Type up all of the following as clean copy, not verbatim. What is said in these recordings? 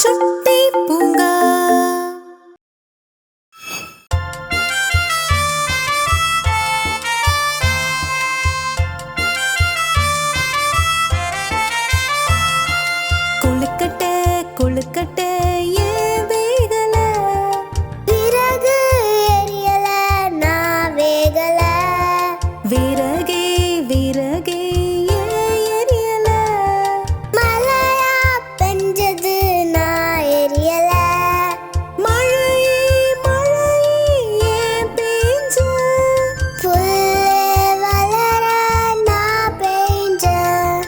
சுட்டி பூங்கா. கொழுக்கட்டை கொழுக்கட்டை ஏன் வேகல? விறகு எரியல நான் வேகல. விறகே விறகே ஏன் எரியல? மழையா பெஞ்சது நான் எரியல. மழையே மழையே ஏன் பெஞ்ச? புல்லு வளர நான் பெஞ்சேன்.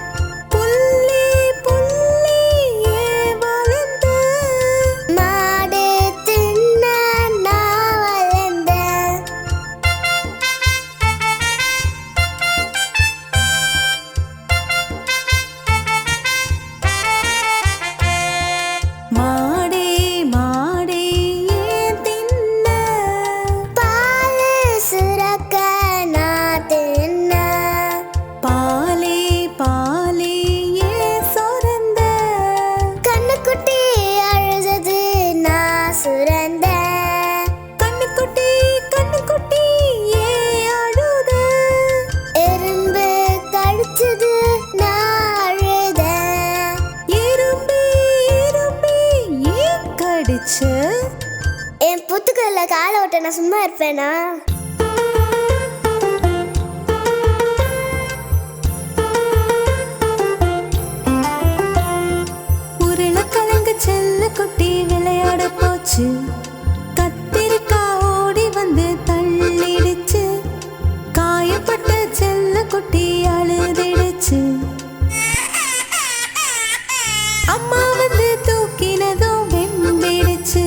புள்ளி புள்ளி ஏன் வளர்ந்த? மாடு தின்ன நான் வளர்ந்தேன். மாடே மாடே ஏன் தின்ன? பாலு சுரக்க நான் தின்னேன். பாலே பாலே ஏன் சொரந்த? கண்ணுக்குட்டி அழுதது நான் சுரந்தேன். கண்ணுக்குட்டி கண்ணுக்குட்டி ஏன் அழுத? எறும்பு கடிச்சது நான் அழுதேன். எறும்பு எறும்பு ஏன் கடிச்ச? என் புத்துக்கல்ல காலை ஓட்ட நான் சும்மா இருப்பேனா? உருளைக்கிழங்கு செல்லக்குட்டி விளையாட போச்சு. கத்திரிக்காய் ஓடி வந்து தள்ளிடுச்சு. காயப்பட்ட செல்லக்குட்டி அழுதிடுச்சு. அம்மா வந்து தூக்கினதும் வெம்பிடுச்சு.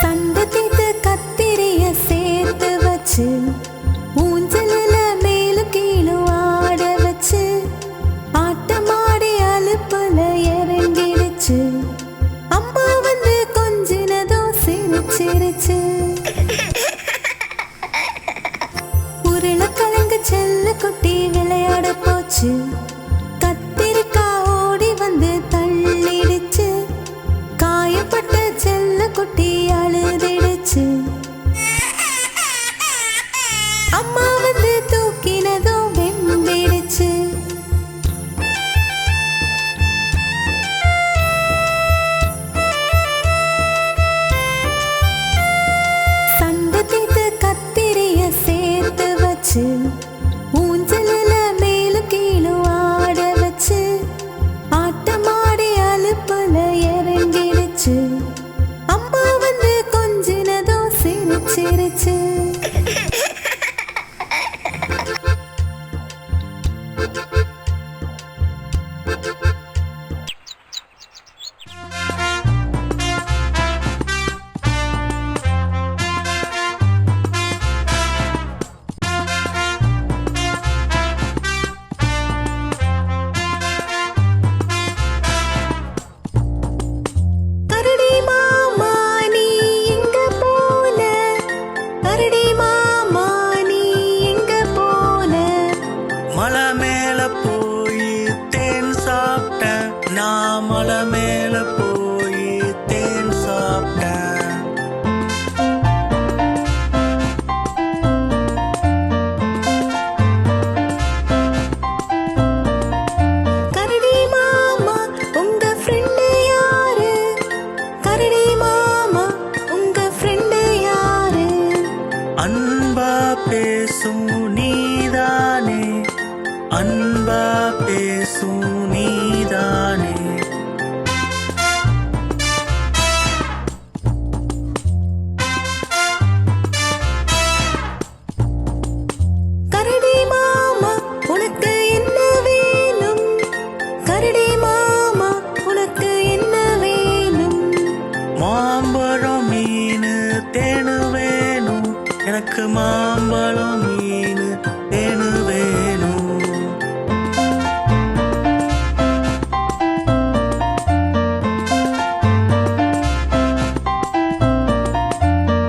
சண்டை தீர்த்து கத்திரிய சேர்த்து வச்சு ஊஞ்சலில மேலும் கீழும் ஆட வச்சு ஆட்டமாடி அலுப்புல இறங்கிடுச்சு. அம்மா வந்து கொஞ்சினதும் சிரிச்சிருச்சு. உருளைக்கிழங்கு செல்லக்குட்டி விளையாட போச்சு. கத்திரிக்காய் ஓடி வந்து தள்ளிடுச்சு. காயப்பட்ட செல்லக்குட்டி அழுதிடுச்சு. அம்மா வந்து தூக்கினதும் வெம்பிடுச்சு. சண்டை தீர்த்து கத்திரிய சேர்த்து வச்சு ஊஞ்சலில மேலும் கீழும் ஆட வச்சு ஆட்டமாடி அலுப்புல இறங்கிடுச்சு. அம்மா வந்து கொஞ்சினதும் சிரிச்சிருச்சு. கரடி மாமா நீ எங்க போன? கரடி மாமா நீ எங்க போன? மலை மேல போய் தேன் சாப்பிட்டேன். நான் மலை மேல போய் தேன் சாப்பிட்டேன். கரடி மாமா உங்க ஃப்ரெண்டு யாரு? கரடி மாமா உங்க ஃப்ரெண்டு யாரு? அன்பா பேசும் நீதானே, அன்பா பேசும் நீதானே. கரடி மாமா உனக்கு என்ன வேணும்? கரடி மாமா உனக்கு என்ன வேணும்? மாம்பழம் மீன் தேனு வேணும். எனக்கு மாம்பழம் மீன் தேனு வேணும்.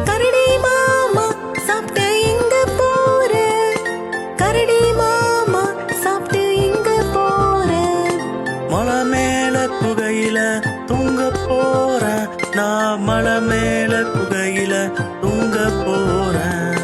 கரடி மாமா சாப்பிட்ட எங்க போற? தூங்க போறேன்.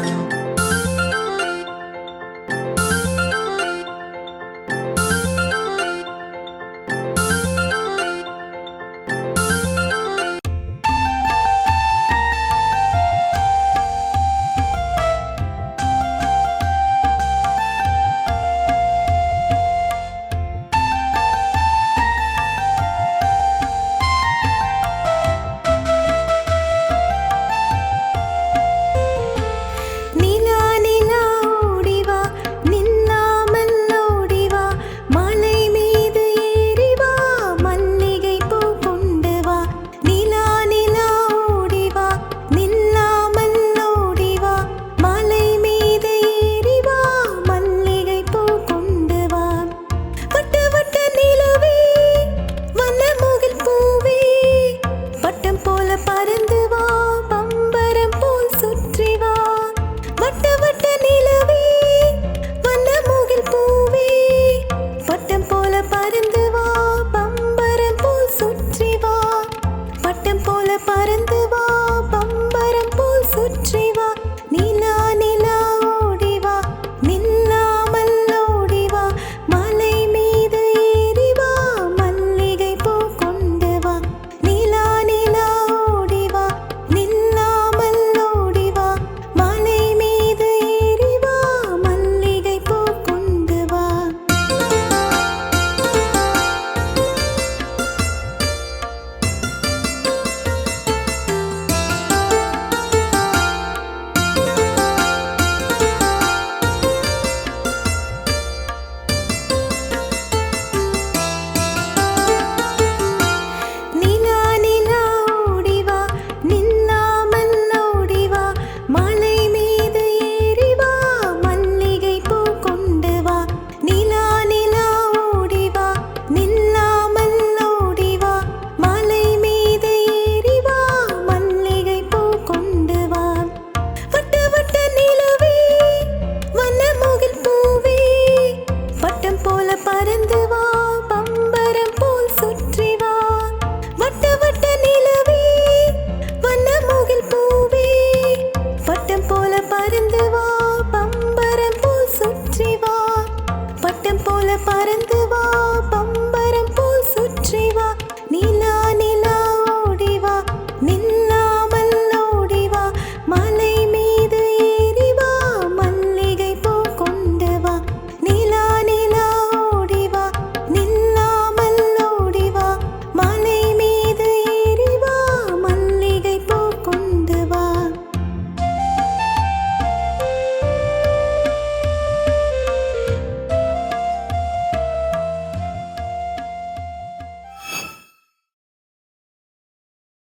நிலா நிலா ஓடிவா நில்லாமல் ஓடிவா மலை மீது ஏறிவா மல்லிகை பூ கொண்டு வா. நிலா நிலா ஓடிவா நில்லாமல் ஓடிவா மலை மீது ஏறிவா மல்லிகை பூ கொண்டு வா. வட்ட வட்ட நிலவே வண்ணமுகில் பூவே பட்டம் போல பறந்து வா பம்பரம் போல் சுற்றி வா. வட்ட வட்ட நிலவே வண்ணமுகில் பூவே பட்டம் போல பறந்து வா பம்பரம் போல் சுற்றி வா. பட்டம் போல பறந்து வா பம்பரம் போல் சுற்றி வா. நிலா நிலா ஓடிவா நில்லாமல் ஓடிவா மலை மீது ஏறிவா மல்லிகை பூ கொண்டு வா. நிலா நிலா ஓடிவா நில்லாமல் ஓடிவா மலை மீது ஏறிவா மல்லிகை பூ கொண்டு வா. நிலா நிலா ஓடிவா நில்லாமல் ஓடிவா மலை மீது ஏறிவா மல்லிகை பூ கொண்டு வா. நிலா நிலா ஓடிவா நில்லாமல் ஓடிவா மலை மீது ஏறிவா மல்லிகை பூ கொண்டு வா. வட்ட வட்ட நிலவே வண்ணமுகில் பூவே பட்டம் போல பறந்து வா பம்பரம் போல் சுற்றி வா. வட்ட வட்ட நிலவே வண்ணமுகில் பூவே பட்டம் போல பறந்து வா